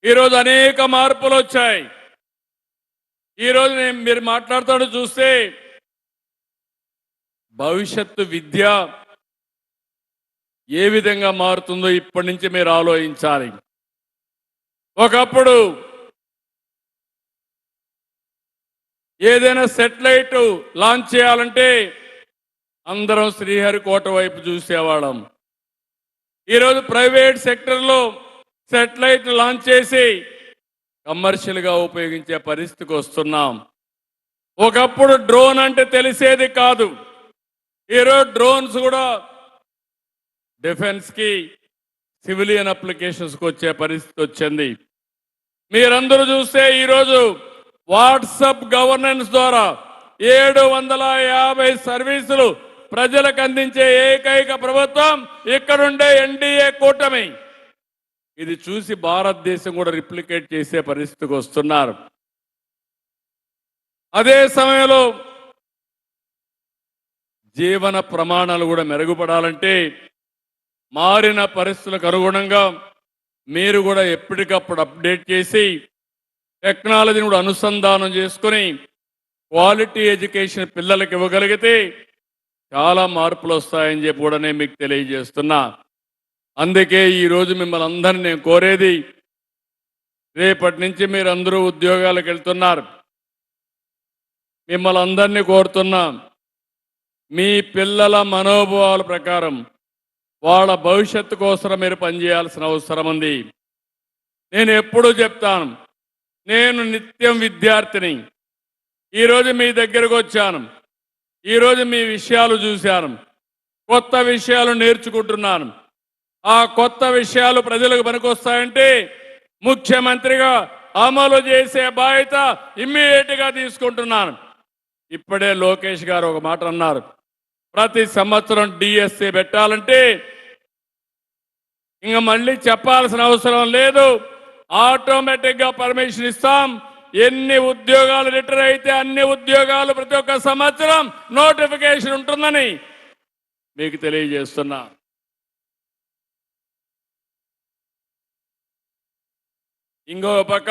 ఈరోజు అనేక మార్పులు వచ్చాయి. ఈరోజు మీరు మాట్లాడుతూ చూస్తే భవిష్యత్తు విద్య ఏ విధంగా మారుతుందో ఇప్పటి నుంచి మీరు ఆలోచించాలి. ఒకప్పుడు ఏదైనా సెటిలైట్ లాంచ్ చేయాలంటే అందరం శ్రీహరికోట వైపు చూసేవాళ్ళం. ఈరోజు ప్రైవేట్ సెక్టర్లో సెటిలైట్ లాంచ్ చేసి కమర్షియల్గా ఉపయోగించే పరిస్థితికి వస్తున్నాం. ఒకప్పుడు డ్రోన్ అంటే తెలిసేది కాదు. ఈరోజు డ్రోన్స్ కూడా డిఫెన్స్కి సివిలియన్ అప్లికేషన్స్కి వచ్చే పరిస్థితి వచ్చింది. మీరందరూ చూస్తే ఈరోజు వాట్సాప్ గవర్నెన్స్ ద్వారా 750 సర్వీసులు ప్రజలకు అందించే ఏకైక ప్రభుత్వం ఇక్కడుండే ఎన్డీఏ కూటమి. ఇది చూసి భారతదేశం కూడా రిప్లికేట్ చేసే పరిస్థితికి వస్తున్నారు. అదే సమయంలో జీవన ప్రమాణాలు కూడా మెరుగుపడాలంటే మారిన పరిస్థితులకు అనుగుణంగా మీరు కూడా ఎప్పటికప్పుడు అప్డేట్ చేసి టెక్నాలజీని కూడా అనుసంధానం చేసుకుని క్వాలిటీ ఎడ్యుకేషన్ పిల్లలకు ఇవ్వగలిగితే చాలా మార్పులు వస్తాయని చెప్పి కూడా నేను మీకు తెలియజేస్తున్నా. అందుకే ఈరోజు మిమ్మల్ని అందరినీ నేను కోరేది, రేపటి నుంచి మీరు అందరూ ఉద్యోగాలకు వెళ్తున్నారు. మిమ్మల్ని అందరినీ కోరుతున్నా, మీ పిల్లల మనోభావాల ప్రకారం వాళ్ళ భవిష్యత్తు కోసం మీరు పనిచేయాల్సిన అవసరం ఉంది. నేను ఎప్పుడూ చెప్తాను, నేను నిత్యం విద్యార్థిని. ఈరోజు మీ దగ్గరకు వచ్చాను, ఈరోజు మీ విషయాలు చూశాను, కొత్త విషయాలు నేర్చుకుంటున్నాను. ఆ కొత్త విషయాలు ప్రజలకు పనికొస్తాయంటే ముఖ్యమంత్రిగా అమలు చేసే బాధ్యత ఇమ్మీడియట్గా తీసుకుంటున్నాను. ఇప్పుడే లోకేష్ గారు ఒక మాట అన్నారు, ప్రతి సంవత్సరం డిఎస్సి పెట్టాలంటే ఇంకా మళ్ళీ చెప్పాల్సిన అవసరం లేదు, ఆటోమేటిక్గా పర్మిషన్ ఇస్తాం. ఎన్ని ఉద్యోగాలు రిటైర్ అయితే అన్ని ఉద్యోగాలు ప్రతి ఒక్క సంవత్సరం నోటిఫికేషన్ ఉంటుందని మీకు తెలియజేస్తున్నా. ఇంకో పక్క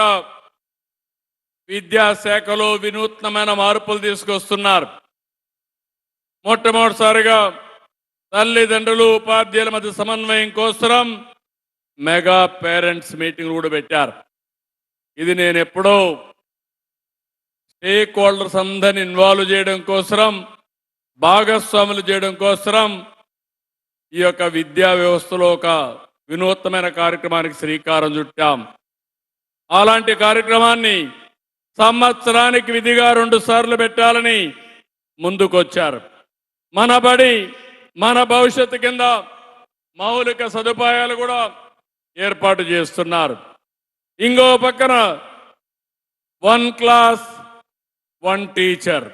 విద్యాశాఖలో వినూత్నమైన మార్పులు తీసుకొస్తున్నారు. మొట్టమొదటిసారిగా తల్లిదండ్రులు ఉపాధ్యాయుల మధ్య సమన్వయం కోసం మెగా పేరెంట్స్ మీటింగ్ కూడా పెట్టారు. ఇది నేను ఎప్పుడో స్టేక్ హోల్డర్స్ అందరిని ఇన్వాల్వ్ చేయడం కోసం, భాగస్వాములు చేయడం కోసం ఈ యొక్క విద్యా వ్యవస్థలో ఒక వినూత్నమైన కార్యక్రమానికి శ్రీకారం చుట్టాం. అలాంటి కార్యక్రమాన్ని సంవత్సరానికి విధిగా 2 సార్లు పెట్టాలని ముందుకొచ్చారు. మన బడి మన భవిష్యత్తు కింద మౌలిక సదుపాయాలు కూడా ఏర్పాటు చేస్తున్నారు. ఇంకో పక్కన 1 క్లాస్ 1 టీచర్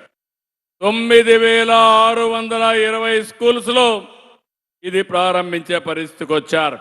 9620 స్కూల్స్లో ఇది ప్రారంభించే పరిస్థితికి వచ్చారు.